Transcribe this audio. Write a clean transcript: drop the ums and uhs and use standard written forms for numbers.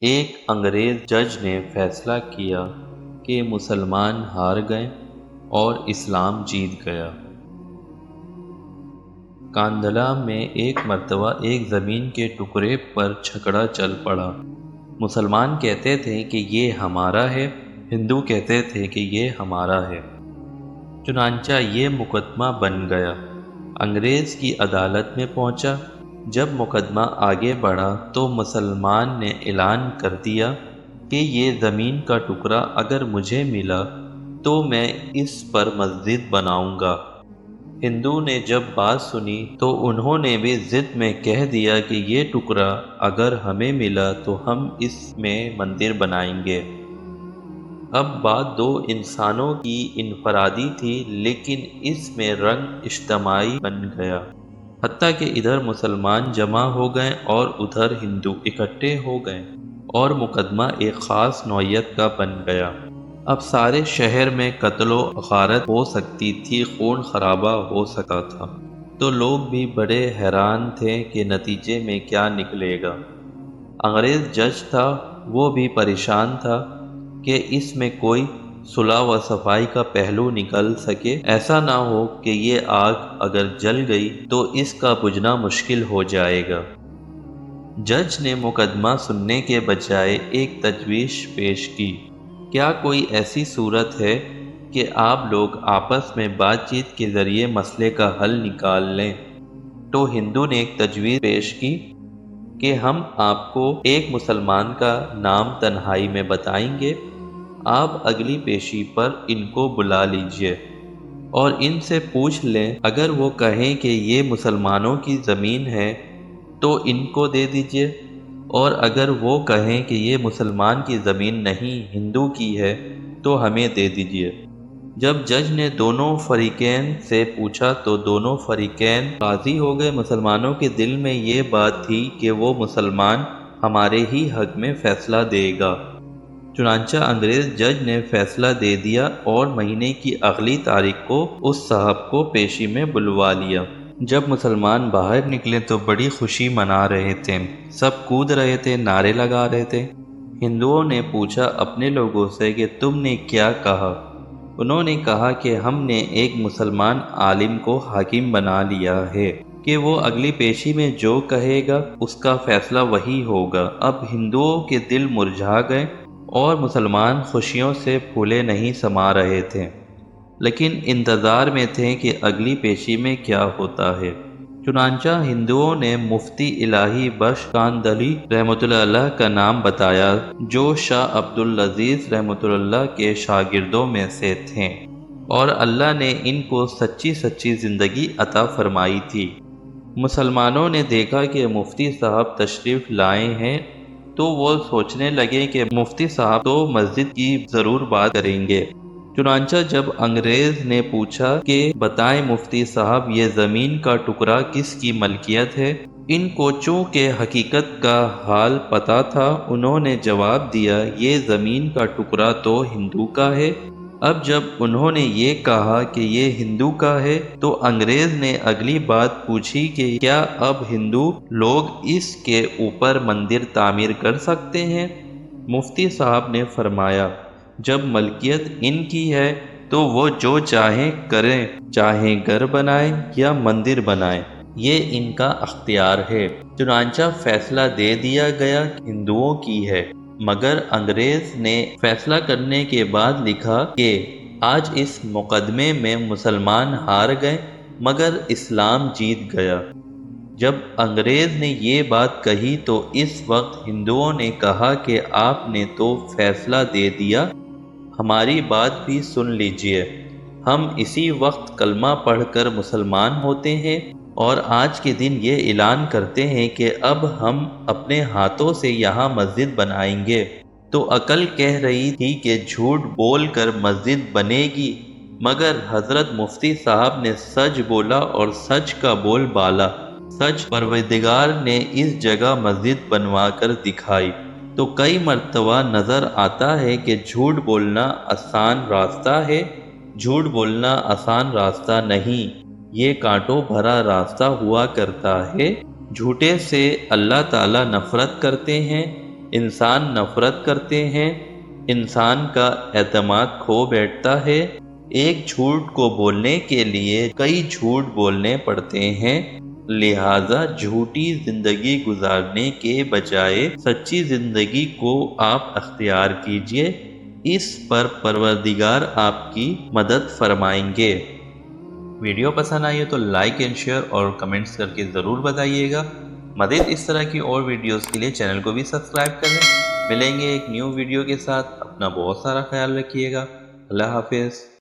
ایک انگریز جج نے فیصلہ کیا کہ مسلمان ہار گئے اور اسلام جیت گیا۔ کاندھلہ میں ایک مرتبہ ایک زمین کے ٹکڑے پر جھگڑا چل پڑا۔ مسلمان کہتے تھے کہ یہ ہمارا ہے، ہندو کہتے تھے کہ یہ ہمارا ہے۔ چنانچہ یہ مقدمہ بن گیا، انگریز کی عدالت میں پہنچا۔ جب مقدمہ آگے بڑھا تو مسلمان نے اعلان کر دیا کہ یہ زمین کا ٹکڑا اگر مجھے ملا تو میں اس پر مسجد بناؤں گا۔ ہندو نے جب بات سنی تو انہوں نے بھی ضد میں کہہ دیا کہ یہ ٹکڑا اگر ہمیں ملا تو ہم اس میں مندر بنائیں گے۔ اب بات دو انسانوں کی انفرادی تھی، لیکن اس میں رنگ اجتماعی بن گیا، حتیٰ کہ ادھر مسلمان جمع ہو گئے اور ادھر ہندو اکٹھے ہو گئے، اور مقدمہ ایک خاص نوعیت کا بن گیا۔ اب سارے شہر میں قتل و غارت ہو سکتی تھی، خون خرابہ ہو سکتا تھا، تو لوگ بھی بڑے حیران تھے کہ نتیجے میں کیا نکلے گا۔ انگریز جج تھا، وہ بھی پریشان تھا کہ اس میں کوئی صلح و صفائی کا پہلو نکل سکے، ایسا نہ ہو کہ یہ آگ اگر جل گئی تو اس کا بجھنا مشکل ہو جائے گا۔ جج نے مقدمہ سننے کے بجائے ایک تجویز پیش کی، کیا کوئی ایسی صورت ہے کہ آپ لوگ آپس میں بات چیت کے ذریعے مسئلے کا حل نکال لیں؟ تو ہندو نے ایک تجویز پیش کی کہ ہم آپ کو ایک مسلمان کا نام تنہائی میں بتائیں گے، آپ اگلی پیشی پر ان کو بلا لیجئے اور ان سے پوچھ لیں، اگر وہ کہیں کہ یہ مسلمانوں کی زمین ہے تو ان کو دے دیجئے، اور اگر وہ کہیں کہ یہ مسلمان کی زمین نہیں ہندو کی ہے تو ہمیں دے دیجئے۔ جب جج نے دونوں فریقین سے پوچھا تو دونوں فریقین راضی ہو گئے۔ مسلمانوں کے دل میں یہ بات تھی کہ وہ مسلمان ہمارے ہی حق میں فیصلہ دے گا۔ چنانچہ انگریز جج نے فیصلہ دے دیا اور مہینے کی اگلی تاریخ کو اس صاحب کو پیشی میں بلوا لیا۔ جب مسلمان باہر نکلے تو بڑی خوشی منا رہے تھے، سب کود رہے تھے، نعرے لگا رہے تھے۔ ہندوؤں نے پوچھا اپنے لوگوں سے کہ تم نے کیا کہا؟ انہوں نے کہا کہ ہم نے ایک مسلمان عالم کو حاکم بنا لیا ہے کہ وہ اگلی پیشی میں جو کہے گا اس کا فیصلہ وہی ہوگا۔ اب ہندوؤں کے دل مرجھا گئے اور مسلمان خوشیوں سے پھولے نہیں سما رہے تھے، لیکن انتظار میں تھے کہ اگلی پیشی میں کیا ہوتا ہے۔ چنانچہ ہندوؤں نے مفتی الہی بخش کاندھلی رحمۃ اللہ علیہ کا نام بتایا، جو شاہ عبد العزیز رحمۃ اللہ کے شاگردوں میں سے تھے، اور اللہ نے ان کو سچی سچی زندگی عطا فرمائی تھی۔ مسلمانوں نے دیکھا کہ مفتی صاحب تشریف لائے ہیں تو وہ سوچنے لگے کہ مفتی صاحب تو مسجد کی ضرور بات کریں گے۔ چنانچہ جب انگریز نے پوچھا کہ بتائیں مفتی صاحب یہ زمین کا ٹکڑا کس کی ملکیت ہے، ان کو چونکہ حقیقت کا حال پتہ تھا، انہوں نے جواب دیا یہ زمین کا ٹکڑا تو ہندو کا ہے۔ اب جب انہوں نے یہ کہا کہ یہ ہندو کا ہے تو انگریز نے اگلی بات پوچھی کہ کیا اب ہندو لوگ اس کے اوپر مندر تعمیر کر سکتے ہیں؟ مفتی صاحب نے فرمایا جب ملکیت ان کی ہے تو وہ جو چاہیں کریں، چاہیں گھر بنائیں یا مندر بنائیں، یہ ان کا اختیار ہے۔ چنانچہ فیصلہ دے دیا گیا کہ ہندوؤں کی ہے، مگر انگریز نے فیصلہ کرنے کے بعد لکھا کہ آج اس مقدمے میں مسلمان ہار گئے مگر اسلام جیت گیا۔ جب انگریز نے یہ بات کہی تو اس وقت ہندوؤں نے کہا کہ آپ نے تو فیصلہ دے دیا، ہماری بات بھی سن لیجئے، ہم اسی وقت کلمہ پڑھ کر مسلمان ہوتے ہیں اور آج کے دن یہ اعلان کرتے ہیں کہ اب ہم اپنے ہاتھوں سے یہاں مسجد بنائیں گے۔ تو عقل کہہ رہی تھی کہ جھوٹ بول کر مسجد بنے گی، مگر حضرت مفتی صاحب نے سچ بولا اور سچ کا بول بالا، سچ پروردگار نے اس جگہ مسجد بنوا کر دکھائی۔ تو کئی مرتبہ نظر آتا ہے کہ جھوٹ بولنا آسان راستہ ہے، جھوٹ بولنا آسان راستہ نہیں، یہ کانٹوں بھرا راستہ ہوا کرتا ہے۔ جھوٹے سے اللہ تعالیٰ نفرت کرتے ہیں، انسان نفرت کرتے ہیں، انسان کا اعتماد کھو بیٹھتا ہے، ایک جھوٹ کو بولنے کے لیے کئی جھوٹ بولنے پڑتے ہیں، لہٰذا جھوٹی زندگی گزارنے کے بجائے سچی زندگی کو آپ اختیار کیجئے، اس پر پروردگار آپ کی مدد فرمائیں گے۔ ویڈیو پسند آئی ہے تو لائک اینڈ شیئر اور کمنٹس کر کے ضرور بتائیے گا۔ مزید اس طرح کی اور ویڈیوز کے لیے چینل کو بھی سبسکرائب کر لیں۔ ملیں گے ایک نیو ویڈیو کے ساتھ، اپنا بہت سارا خیال رکھیے گا۔ اللہ حافظ۔